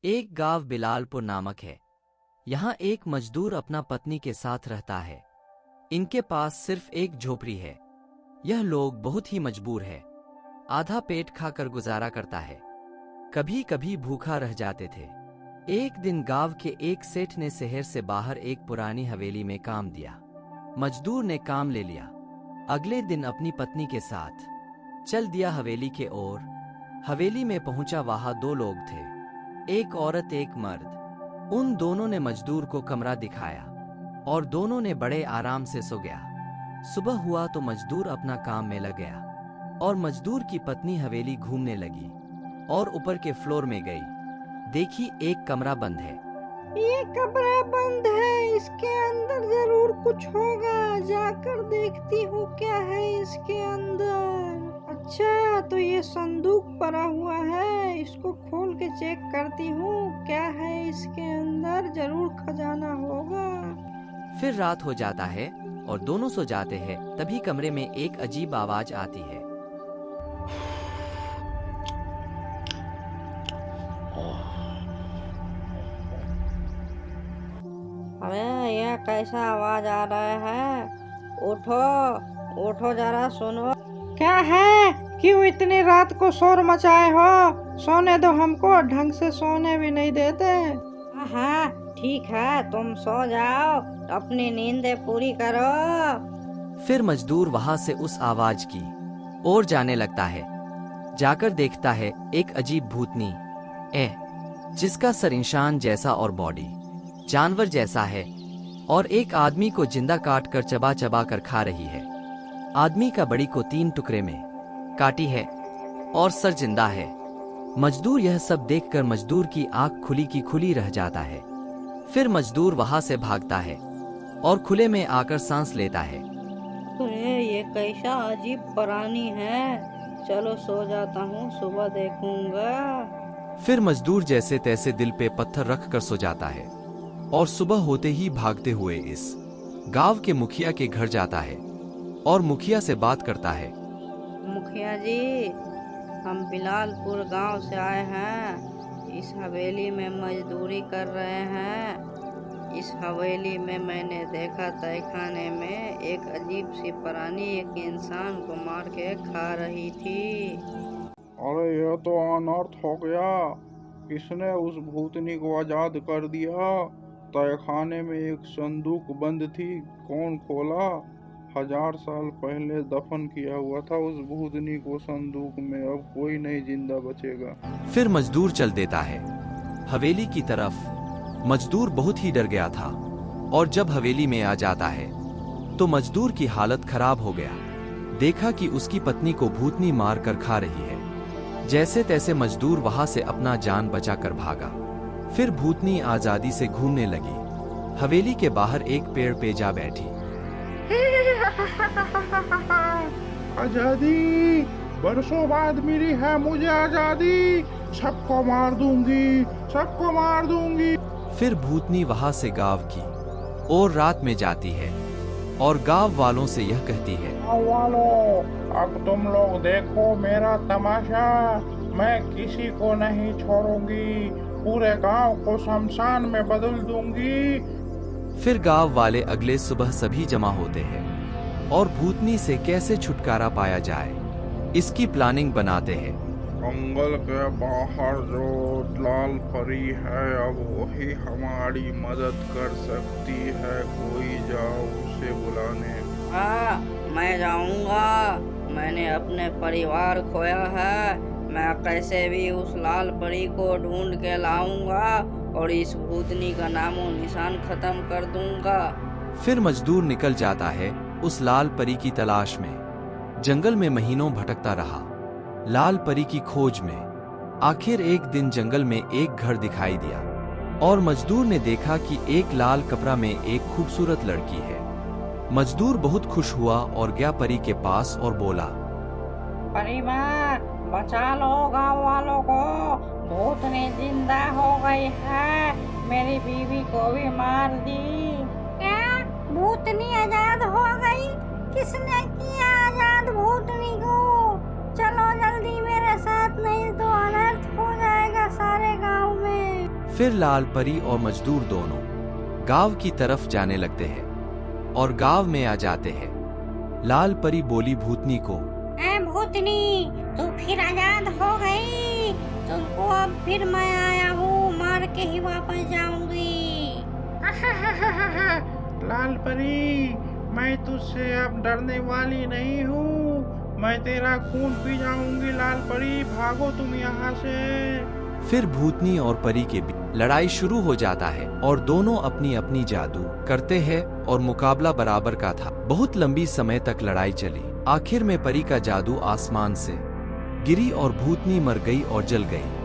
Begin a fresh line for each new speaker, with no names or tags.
एक गांव बिलालपुर नामक है। यहाँ एक मजदूर अपना पत्नी के साथ रहता है। इनके पास सिर्फ एक झोपड़ी है। यह लोग बहुत ही मजबूर है। आधा पेट खाकर गुजारा करता है, कभी कभी भूखा रह जाते थे। एक दिन गांव के एक सेठ ने शहर से बाहर एक पुरानी हवेली में काम दिया। मजदूर ने काम ले लिया। अगले दिन अपनी पत्नी के साथ चल दिया हवेली के ओर। हवेली में पहुंचा, वहां दो लोग थे, एक औरत एक मर्द। उन दोनों ने मजदूर को कमरा दिखाया और दोनों ने बड़े आराम से सो गया। सुबह हुआ तो मजदूर अपना काम में लग गया और मजदूर की पत्नी हवेली घूमने लगी और ऊपर के फ्लोर में गई। देखी एक कमरा बंद है।
ये कमरा बंद है, इसके अंदर जरूर कुछ होगा। जाकर देखती हूँ क्या है इसके अंदर। अच्छा, तो ये संदूक पड़ा हुआ है, इसको खोल के चेक करती हूँ क्या है इसके अंदर। जरूर खजाना होगा।
फिर रात हो जाता है और दोनों सो जाते हैं। तभी कमरे में एक अजीब आवाज आती है।
अरे यह कैसा आवाज आ रहा है? उठो उठो, जरा सुनो। क्या है? क्यों इतनी रात को शोर मचाए हो? सोने दो हमको, ढंग से सोने भी नहीं देते। हाँ ठीक है, तुम सो जाओ, अपनी नींदें पूरी करो।
फिर मजदूर वहां से उस आवाज की ओर जाने लगता है। जाकर देखता है एक अजीब भूतनी जिसका सर इंसान जैसा और बॉडी जानवर जैसा है और एक आदमी को जिंदा काट कर चबा चबा कर खा रही है। आदमी का बड़ी को 3 टुकड़े में काटी है और सर जिंदा है। मजदूर यह सब देखकर मजदूर की आंख खुली की खुली रह जाता है। फिर मजदूर वहां से भागता है और खुले में आकर सांस लेता है।
अरे ये कैसा अजीब प्राणी है। चलो सो जाता हूँ, सुबह देखूंगा।
फिर मजदूर जैसे तैसे दिल पे पत्थर रख कर सो जाता है और सुबह होते ही भागते हुए इस गांव के मुखिया के घर जाता है और मुखिया से बात करता है।
मुखिया जी, हम बिलालपुर गांव से आए हैं। इस हवेली में मजदूरी कर रहे हैं। इस हवेली में मैंने देखा तहखाने में एक अजीब सी प्राणी एक इंसान को मार के खा रही थी।
अरे यह तो अनर्थ हो गया। किसने उस भूतनी को आजाद कर दिया? तहखाने में एक संदूक बंद थी, कौन खोला? 1000 साल पहले दफन किया हुआ था उस भूतनी को संदूक में। अब कोई नहीं जिंदा बचेगा।
फिर मजदूर चल देता है हवेली की तरफ। मजदूर बहुत ही डर गया था और जब हवेली में आ जाता है तो मजदूर की हालत खराब हो गया। देखा कि उसकी पत्नी को भूतनी मार कर खा रही है। जैसे तैसे मजदूर वहां से अपना जान बचा कर भागा। फिर भूतनी आजादी से घूमने लगी। हवेली के बाहर एक पेड़ पे जा बैठी।
आजादी, बरसों बाद मिली है मुझे आजादी। सबको मार दूंगी, सबको मार दूंगी।
फिर भूतनी वहां से गांव की और रात में जाती है और गांव वालों से यह कहती है।
गाँव वालों, अब तुम लोग देखो मेरा तमाशा। मैं किसी को नहीं छोड़ूंगी, पूरे गांव को शमशान में बदल दूंगी।
फिर गांव वाले अगले सुबह सभी जमा होते हैं और भूतनी से कैसे छुटकारा पाया जाए इसकी प्लानिंग बनाते हैं।
जंगल के बाहर जो लाल परी है, अब वही हमारी मदद कर सकती है। कोई जाओ उसे बुलाने।
हाँ, मैं जाऊंगा। मैंने अपने परिवार खोया है। मैं कैसे भी उस लाल परी को ढूंढ के लाऊंगा और इस भूतनी का नामो निशान खत्म कर दूंगा।
फिर मजदूर निकल जाता है उस लाल परी की तलाश में। जंगल में महीनों भटकता रहा लाल परी की खोज में। आखिर एक दिन जंगल में एक घर दिखाई दिया और मजदूर ने देखा कि एक लाल कपड़ा में एक खूबसूरत लड़की है। मजदूर बहुत खुश हुआ और गया परी के पास और बोला,
परी माँ, बचा लो गाँव वालों को, भूतनी जिंदा हो गई है। मेरी बीवी को भी मार दी। क्या भूतनी आजाद हो गई? किसने किया आजाद भूतनी को? चलो जल्दी मेरे साथ, नहीं तो अनर्थ हो जाएगा सारे गांव में।
फिर लाल परी और मजदूर दोनों गांव की तरफ जाने लगते हैं और गांव में आ जाते हैं। लाल परी बोली भूतनी को,
ऐ भूतनी, तू फिर आजाद हो गई। तुमको अब फिर मैं आया हूँ, मार के ही वापस जाऊंगी।
लाल परी, मैं तुझसे अब डरने वाली नहीं हूँ। मैं तेरा खून पी जाऊंगी। लाल परी, भागो तुम यहाँ से।
फिर भूतनी और परी के बीच लड़ाई शुरू हो जाता है और दोनों अपनी अपनी जादू करते हैं और मुकाबला बराबर का था। बहुत लंबी समय तक लड़ाई चली। आखिर में परी का जादू आसमान से गिरी और भूतनी मर गई और जल गई।